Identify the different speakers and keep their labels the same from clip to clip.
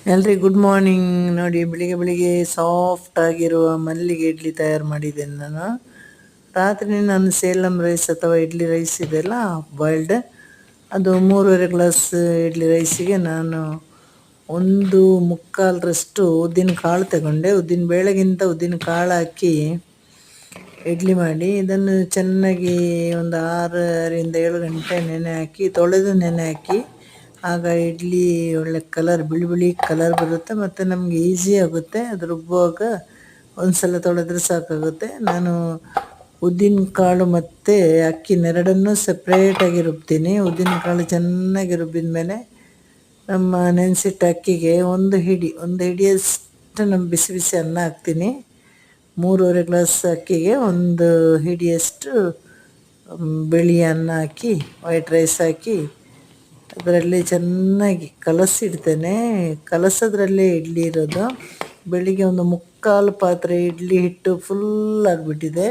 Speaker 1: ಎಲ್ರಿಗೂ good morning. ನೋಡಿ, ಬೆಳಿಗ್ಗೆ ಬೆಳಿಗ್ಗೆ ಸಾಫ್ಟ್ ಆಗಿರುವ ಮಲ್ಲಿಗೆ ಇಡ್ಲಿ ತಯಾರು ಮಾಡಿದ್ದೇನೆ ನಾನು. ರಾತ್ರಿ ನಾನು ಸೇಲಂ ರೈಸ್ ಅಥವಾ ಇಡ್ಲಿ ರೈಸ್ ಇದೆಲ್ಲ ಬಾಯ್ಲ್ಡ್, ಅದು 3.5 ಗ್ಲಾಸ್ ಇಡ್ಲಿ ರೈಸಿಗೆ ನಾನು 1/4ರಷ್ಟು ಉದ್ದಿನ ಕಾಳು ತಗೊಂಡೆ. ಉದ್ದಿನ ಬೇಳೆಗಿಂತ ಉದ್ದಿನ ಕಾಳು ಹಾಕಿ ಇಡ್ಲಿ ಮಾಡಿ, ಇದನ್ನು ಚೆನ್ನಾಗಿ ಒಂದು 6ರಿಂದ 7 ಗಂಟೆ ನೆನೆ ಹಾಕಿ, ತೊಳೆದು ನೆನೆ ಹಾಕಿ, ಆಗ ಇಡ್ಲಿ ಒಳ್ಳೆ ಕಲರ್ ಬಿಳಿ ಬಿಳಿ ಕಲರ್ ಬರುತ್ತೆ ಮತ್ತು ನಮಗೆ ಈಸಿ ಆಗುತ್ತೆ. ಅದು ರುಬ್ಬುವಾಗ ಒಂದು ಸಲ ತೊಳೆದ್ರೆ ಸಾಕಾಗುತ್ತೆ. ನಾನು ಉದ್ದಿನ ಕಾಳು ಮತ್ತು ಅಕ್ಕಿನೆರಡನ್ನೂ ಸಪ್ರೇಟಾಗಿ ರುಬ್ತೀನಿ. ಉದ್ದಿನ ಕಾಳು ಚೆನ್ನಾಗಿ ರುಬ್ಬಿದ ಮೇಲೆ ನಮ್ಮ ನೆನೆಸಿಟ್ಟ ಅಕ್ಕಿಗೆ ಒಂದು ಹಿಡಿಯಷ್ಟು ನಮ್ಮ ಬಿಸಿ ಬಿಸಿ ಅನ್ನ ಹಾಕ್ತೀನಿ. 3.5 ಗ್ಲಾಸ್ ಅಕ್ಕಿಗೆ ಒಂದು ಹಿಡಿಯಷ್ಟು ಬಿಳಿ ಅನ್ನ ಹಾಕಿ, ವೈಟ್ ರೈಸ್ ಹಾಕಿ, ಅದರಲ್ಲಿ ಚೆನ್ನಾಗಿ ಕಲಸಿಡ್ತೇನೆ. ಕಲಸೋದ್ರಲ್ಲೇ ಇಡ್ಲಿ ಇರೋದು. ಬೆಳಿಗ್ಗೆ ಒಂದು 3/4 ಪಾತ್ರೆ ಇಡ್ಲಿ ಹಿಟ್ಟು ಫುಲ್ ಆಗಿಬಿಟ್ಟಿದೆ.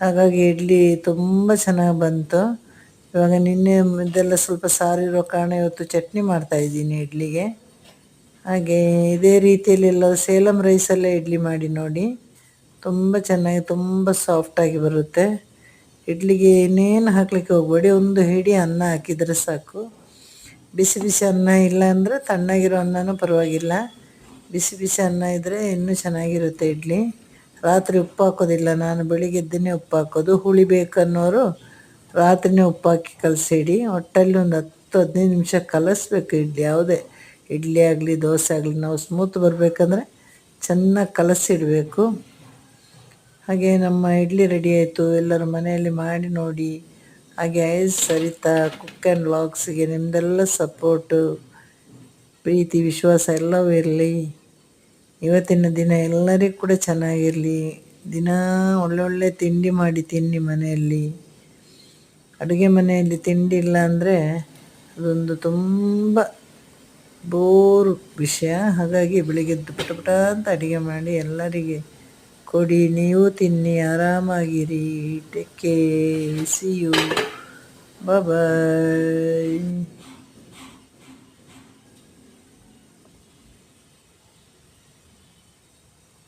Speaker 1: ಹಾಗಾಗಿ ಇಡ್ಲಿ ತುಂಬ ಚೆನ್ನಾಗಿ ಬಂತು. ಇವಾಗ ನಿನ್ನೆ ಇದೆಲ್ಲ ಸ್ವಲ್ಪ ಸಾರಿರೋ ಕಾರಣ ಇವತ್ತು ಚಟ್ನಿ ಮಾಡ್ತಾಯಿದ್ದೀನಿ ಇಡ್ಲಿಗೆ. ಹಾಗೆ ಇದೇ ರೀತಿಯಲ್ಲೆಲ್ಲ ಸೇಲಂ ರೈಸಲ್ಲೇ ಇಡ್ಲಿ ಮಾಡಿ ನೋಡಿ, ತುಂಬ ಚೆನ್ನಾಗಿ ತುಂಬ ಸಾಫ್ಟಾಗಿ ಬರುತ್ತೆ. ಇಡ್ಲಿಗೆ ಇನ್ನೇನು ಹಾಕಲಿಕ್ಕೆ ಹೋಗಬೇಡಿ, ಒಂದು ಹಿಡಿ ಅನ್ನ ಹಾಕಿದರೆ ಸಾಕು. ಬಿಸಿ ಬಿಸಿ ಅನ್ನ ಇಲ್ಲ ಅಂದರೆ ತಣ್ಣಗಿರೋ ಅನ್ನನೂ ಪರವಾಗಿಲ್ಲ, ಬಿಸಿ ಬಿಸಿ ಅನ್ನ ಇದ್ದರೆ ಇನ್ನೂ ಚೆನ್ನಾಗಿರುತ್ತೆ ಇಡ್ಲಿ. ರಾತ್ರಿ ಉಪ್ಪು ಹಾಕೋದಿಲ್ಲ ನಾನು, ಬೆಳಿಗ್ಗೆ ಎದ್ದನ್ನೇ ಉಪ್ಪು ಹಾಕೋದು. ಹುಳಿ ಬೇಕನ್ನೋರು ರಾತ್ರಿನೇ ಉಪ್ಪು ಹಾಕಿ ಕಲಸಿಡಿ. ಒಟ್ಟಲ್ಲಿ ಒಂದು 10-15 ನಿಮಿಷ ಕಲಸಬೇಕು ಇಡ್ಲಿ. ಯಾವುದೇ ಇಡ್ಲಿ ಆಗಲಿ ದೋಸೆ ಆಗಲಿ ನಾವು ಸ್ಮೂತ್ ಬರಬೇಕಂದ್ರೆ ಚೆನ್ನಾಗಿ ಕಲಸಿಡಬೇಕು. ಹಾಗೆ ನಮ್ಮ ಇಡ್ಲಿ ರೆಡಿ ಆಯಿತು. ಎಲ್ಲರೂ ಮನೆಯಲ್ಲಿ ಮಾಡಿ ನೋಡಿ. ಹಾಗೆ ಸರಿತಾ ಕುಕ್ ಆ್ಯಂಡ್ ವ್ಲಾಗ್ಸ್ಗೆ ನಿಮ್ಮದೆಲ್ಲ ಸಪೋರ್ಟು, ಪ್ರೀತಿ, ವಿಶ್ವಾಸ ಎಲ್ಲವೂ ಇರಲಿ. ಇವತ್ತಿನ ದಿನ ಎಲ್ಲರಿಗೂ ಕೂಡ ಚೆನ್ನಾಗಿರಲಿ. ದಿನ ಒಳ್ಳೊಳ್ಳೆ ತಿಂಡಿ ಮಾಡಿ ತಿನ್ನಿ ಮನೆಯಲ್ಲಿ. ಅಡುಗೆ ಮನೆಯಲ್ಲಿ ತಿಂಡಿ ಇಲ್ಲ ಅಂದರೆ ಅದೊಂದು ತುಂಬ ಬೋರು ವಿಷಯ. ಹಾಗಾಗಿ ಬೆಳಿಗ್ಗೆದ್ದು ಪಟ ಪಟ ಅಂತ ಅಡುಗೆ ಮಾಡಿ ಎಲ್ಲರಿಗೆ ಕೊಡಿ, ನೀವು ತಿನ್ನಿ, ಆರಾಮಾಗಿರಿ. Take care, see you, bye.